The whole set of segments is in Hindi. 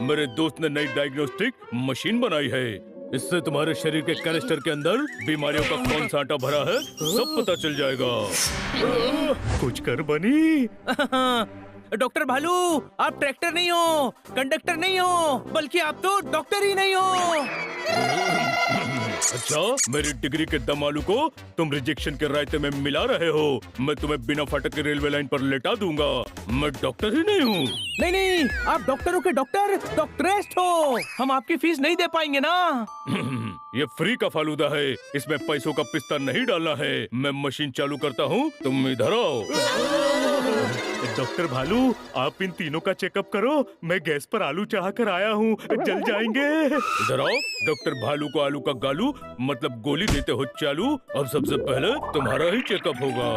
मेरे दोस्त ने नई डायग्नोस्टिक मशीन बनाई है। इससे तुम्हारे शरीर के कैनिस्टर के अंदर बीमारियों का कौन सा आटा भरा है सब पता चल जाएगा। कुछ कर बनी। डॉक्टर भालू, आप ट्रैक्टर नहीं हो, कंडक्टर नहीं हो, बल्कि आप तो डॉक्टर ही नहीं हो। अच्छा, मेरी डिग्री के दम आलू को तुम रिजेक्शन के रायते में मिला रहे हो। मैं तुम्हें बिना फाटक के रेलवे लाइन पर लेटा दूंगा। मैं डॉक्टर ही नहीं हूँ। नहीं नहीं, आप डॉक्टरों के डॉक्टर डॉक्टरेस्ट हो। हम आपकी फीस नहीं दे पाएंगे ना। ये फ्री का फालूदा है, इसमें पैसों का पिस्ता नहीं डालना है। मैं मशीन चालू करता हूँ, तुम इधर आओ। डॉक्टर भालू, आप इन तीनों का चेकअप करो। मैं गैस पर आलू चढ़ा कर आया हूँ, जल जाएंगे। इधर आओ। डॉक्टर भालू को आलू का गालू मतलब गोली देते हो चालू। अब सबसे पहले तुम्हारा ही चेकअप होगा।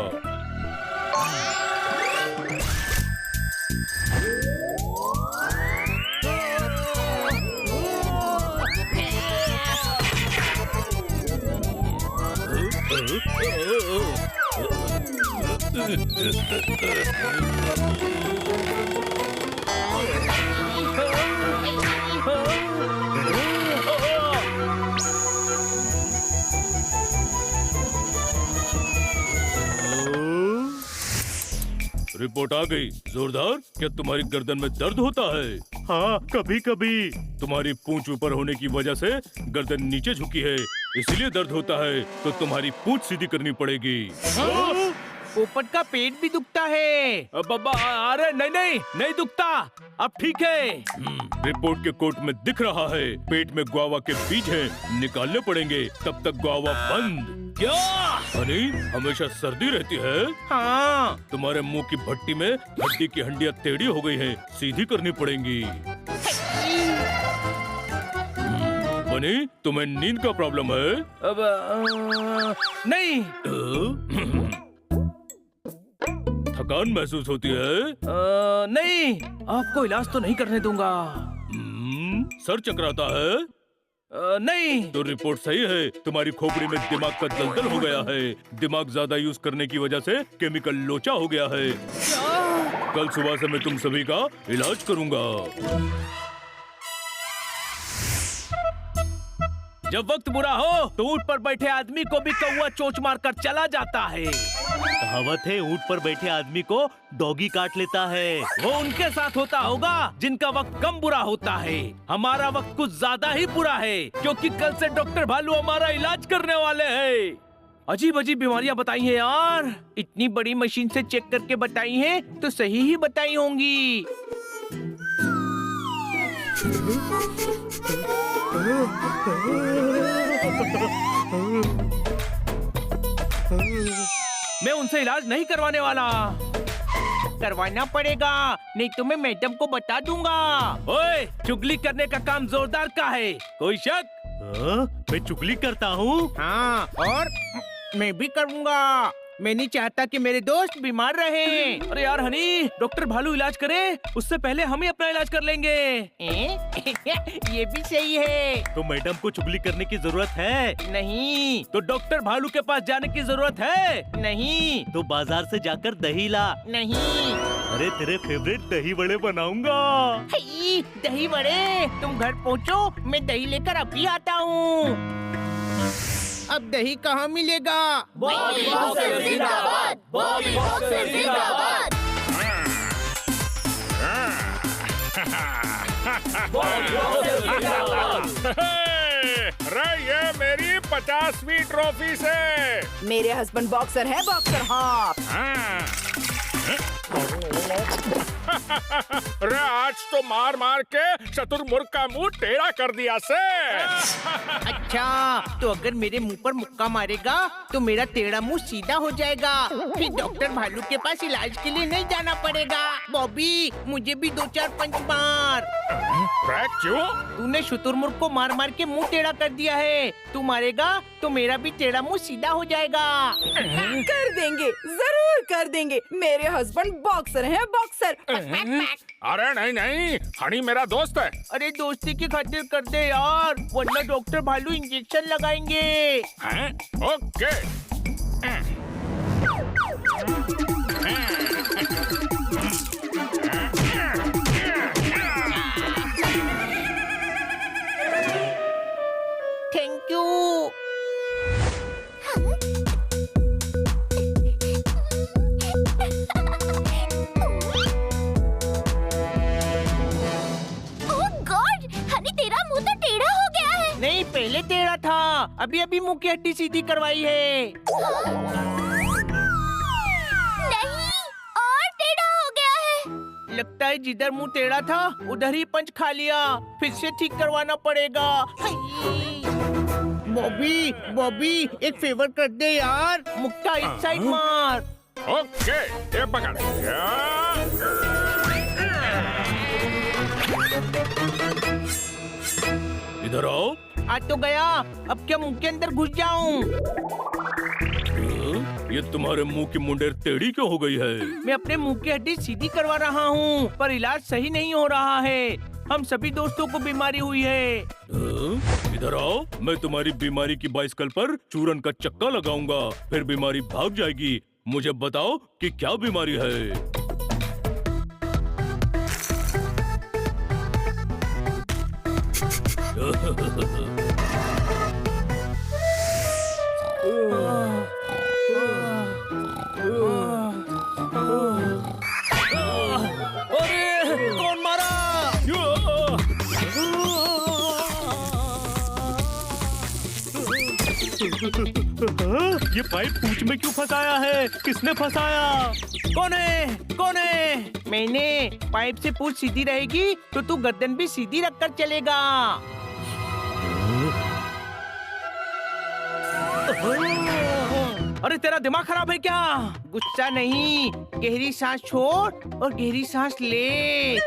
रिपोर्ट आ गई। जोरदार। क्या तुम्हारी गर्दन में दर्द होता है? हाँ, कभी कभी। तुम्हारी पूंछ ऊपर होने की वजह से गर्दन नीचे झुकी है, इसीलिए दर्द होता है। तो तुम्हारी पूंछ सीधी करनी पड़ेगी। पोपट का पेट भी दुखता है। अरे नहीं नहीं, नहीं दुखता, अब ठीक है। रिपोर्ट के कोट में दिख रहा है पेट में गुआवा के बीज हैं, निकालने पड़ेंगे। तब तक गुआवा बंद। क्या? हनी, हमेशा सर्दी रहती है। हाँ। तुम्हारे मुंह की भट्टी में हड्डी की हड्डियां टेढ़ी हो गई हैं, सीधी करनी पड़ेंगी। बनी, तुम्हें नींद का प्रॉब्लम है? अब नहीं। थकान महसूस होती है? नहीं, आपको इलाज तो नहीं करने दूंगा। सर चकराता है? नहीं। तो रिपोर्ट सही है। तुम्हारी खोपड़ी में दिमाग का दलदल हो गया है। दिमाग ज्यादा यूज करने की वजह से केमिकल लोचा हो गया है। कल सुबह से मैं तुम सभी का इलाज करूंगा। जब वक्त बुरा हो तो ऊंट पर बैठे आदमी को भी कौवा चोंच मारकर चला जाता है। कहावत है, ऊंट पर बैठे आदमी को डॉगी काट लेता है। वो उनके साथ होता होगा जिनका वक्त कम बुरा होता है। हमारा वक्त कुछ ज्यादा ही बुरा है, क्योंकि कल से डॉक्टर भालू हमारा इलाज करने वाले हैं। अजीब अजीब बीमारियां बताई हैं यार। इतनी बड़ी मशीन से चेक करके बताई हैं तो सही ही बताई होंगी। मैं उनसे इलाज नहीं करवाने वाला। करवाना पड़ेगा, नहीं तो मैं मैडम को बता दूंगा। ओए, चुगली करने का काम जोरदार का है, कोई शक? मैं चुगली करता हूँ। हाँ, और मैं भी करूँगा। मैं नहीं चाहता कि मेरे दोस्त बीमार रहें। अरे यार हनी, डॉक्टर भालू इलाज करे उससे पहले हम ही अपना इलाज कर लेंगे। ये भी सही है। तो मैडम को चुगली करने की जरूरत है? नहीं। तो डॉक्टर भालू के पास जाने की जरूरत है? नहीं। तो बाजार से जाकर दही ला। नहीं। अरे तेरे फेवरेट दही बड़े बनाऊंगा। दही बड़े? तुम घर पहुँचो, मैं दही लेकर अभी आता हूँ। अब दही कहाँ मिलेगा? बॉबी बॉक्सर जिंदाबाद! बॉबी बॉक्सर जिंदाबाद! बॉबी बॉक्सर जिंदाबाद! अरे ये मेरी 50वीं ट्रॉफी से। मेरे हस्बैंड बॉक्सर है, बॉक्सर हॉप। अरे आज तो मार मार के शतुरमुर्ग का मुंह टेढ़ा कर दिया से। अच्छा, तो अगर मेरे मुंह पर मुक्का मारेगा तो मेरा टेढ़ा मुंह सीधा हो जाएगा। फिर डॉक्टर भालू के पास इलाज के लिए नहीं जाना पड़ेगा। बॉबी, मुझे भी 2-4 पंच मार। क्यों? तूने शुतुरमुर्ग को मार मार के मुंह टेढ़ा कर दिया है। तू मारेगा तो मेरा भी टेढ़ा मुंह सीधा हो जाएगा। कर देंगे, जरूर कर देंगे। मेरे हस्बैंड बॉक्सर हैं, बॉक्सर। अरे नहीं नहीं, हनी मेरा दोस्त है। अरे दोस्ती की खातिर कर दे यार, वरना डॉक्टर भालू इंजेक्शन लगाएंगे। हैं? ओके। ओह गॉड, हनी तेरा मुंह तो टेढ़ा हो गया है। नहीं, पहले टेढ़ा था, अभी अभी मुंह की हड्डी सीधी करवाई है। नहीं, और टेढ़ा हो गया है। लगता है जिधर मुंह टेढ़ा था उधर ही पंच खा लिया, फिर से ठीक करवाना पड़ेगा। बॉबी बॉबी, एक फेवर कर दे यार, मुक्का इस साइड मार। ओके, ये पकड़। इधर आओ। आ तो गया, अब क्या मुंह के अंदर घुस जाऊं? ये तुम्हारे मुंह की मुंडेर टेढ़ी क्यों हो गई है? मैं अपने मुंह की हड्डी सीधी करवा रहा हूँ, पर इलाज सही नहीं हो रहा है। हम सभी दोस्तों को बीमारी हुई है। इधर आओ, मैं तुम्हारी बीमारी की बाइसिकल पर चूरन का चक्का लगाऊंगा, फिर बीमारी भाग जाएगी। मुझे बताओ कि क्या बीमारी है? अरे कौन मारा? ये पाइप पूंछ में क्यों फंसाया है? किसने फंसाया? कौन है? कौन है? मैंने। पाइप से पूंछ सीधी रहेगी तो तू गर्दन भी सीधी रखकर चलेगा। अरे तेरा दिमाग खराब है क्या? गुस्सा नहीं, गहरी सांस छोड़ और गहरी सांस ले।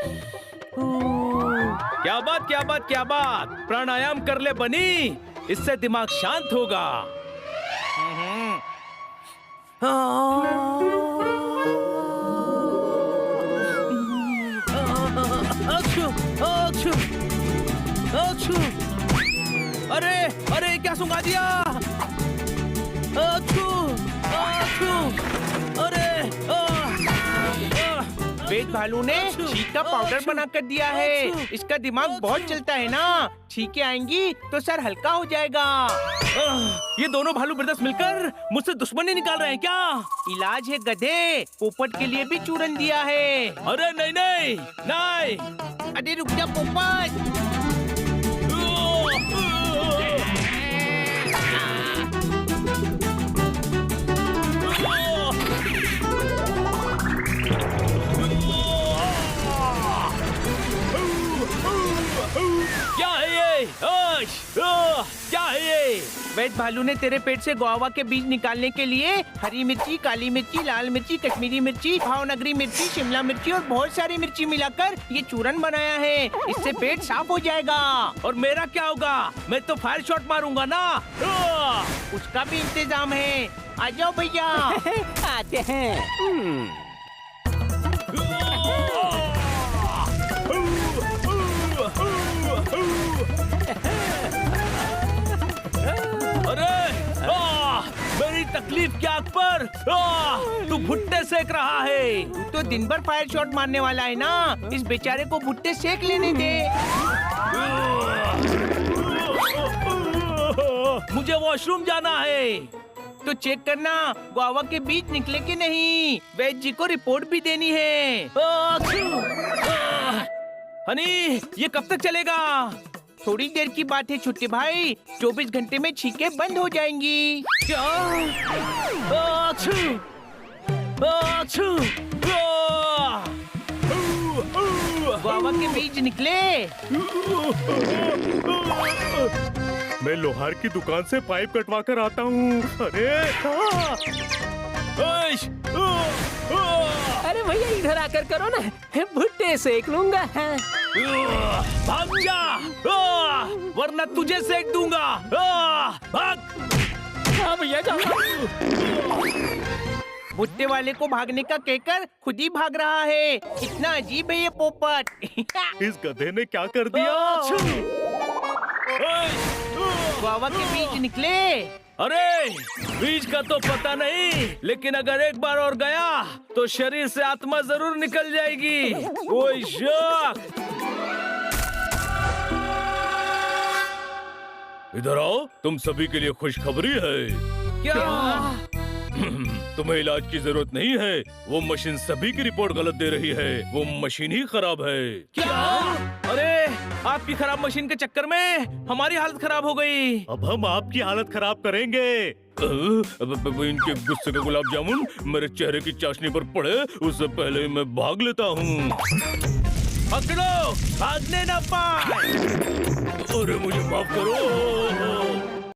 क्या बात, क्या बात, क्या बात। प्राणायाम कर ले बनी, इससे दिमाग शांत होगा। अच्छू, अच्छू, अच्छू। अरे अरे, क्या सुंघा दिया? अच्छू, अच्छू, अरे वेद भालू ने छींक का पाउडर बना कर दिया है। इसका दिमाग बहुत चलता है ना, छींकें आएंगी तो सर हल्का हो जाएगा। ये दोनों भालू ब्रदर्स मिलकर मुझसे दुश्मनी निकाल रहे हैं क्या? इलाज है गधे, पोपट के लिए भी चूरन दिया है। अरे नहीं नहीं नहीं। अरे रुक जा पोपट। क्या है ये? क्या है ये? वैद भालू ने तेरे पेट से गुआवा के बीज निकालने के लिए हरी मिर्ची, काली मिर्ची, लाल मिर्ची, कश्मीरी मिर्ची, भावनगरी मिर्ची, शिमला मिर्ची और बहुत सारी मिर्ची मिलाकर ये चूरन बनाया है। इससे पेट साफ हो जाएगा। और मेरा क्या होगा? मैं तो फायर शॉट मारूंगा ना। उसका भी इंतजाम है। आ जाओ भैया। आते हैं। अरे मेरी तकलीफ क्या पर? तू भुट्टे सेक रहा है। तू तो दिन भर फायर शॉट मारने वाला है ना, इस बेचारे को भुट्टे सेक लेने दे। मुझे वॉशरूम जाना है। तो चेक करना गुआवा के बीज निकले कि नहीं। वैद जी को रिपोर्ट भी देनी है। हनी, ये कब तक चलेगा? थोड़ी देर की बात है छोटे भाई, 24 घंटे में छींकें बंद हो जाएंगी। क्या? अच्छू, अच्छू, गुआवा के बीज निकले। मैं लोहार की दुकान से पाइप कटवा कर आता हूँ। अरे अरे भैया इधर आकर करो ना, भुट्टे सेक लूंगा। भाग जा, वरना तुझे सेक दूंगा। भाग। हाँ भैया जाओ। भुट्टे वाले को भागने का कहकर खुद ही भाग रहा है। कितना अजीब है ये पोपट। इस गधे ने क्या कर दिया? गुआवा के बीज निकले। अरे बीज का तो पता नहीं, लेकिन अगर एक बार और गया तो शरीर से आत्मा जरूर निकल जाएगी। कोई शक? इधर आओ, तुम सभी के लिए खुशखबरी है। क्या? तुम्हें इलाज की जरूरत नहीं है। वो मशीन सभी की रिपोर्ट गलत दे रही है। वो मशीन ही खराब है। क्या? अरे आपकी खराब मशीन के चक्कर में हमारी हालत खराब हो गई। अब हम आपकी हालत खराब करेंगे। अब इनके गुस्से का गुलाब जामुन मेरे चेहरे की चाशनी पर पड़े उससे पहले ही मैं भाग लेता हूँ। पकड़ो, भागने न पाए। अरे मुझे माफ करो।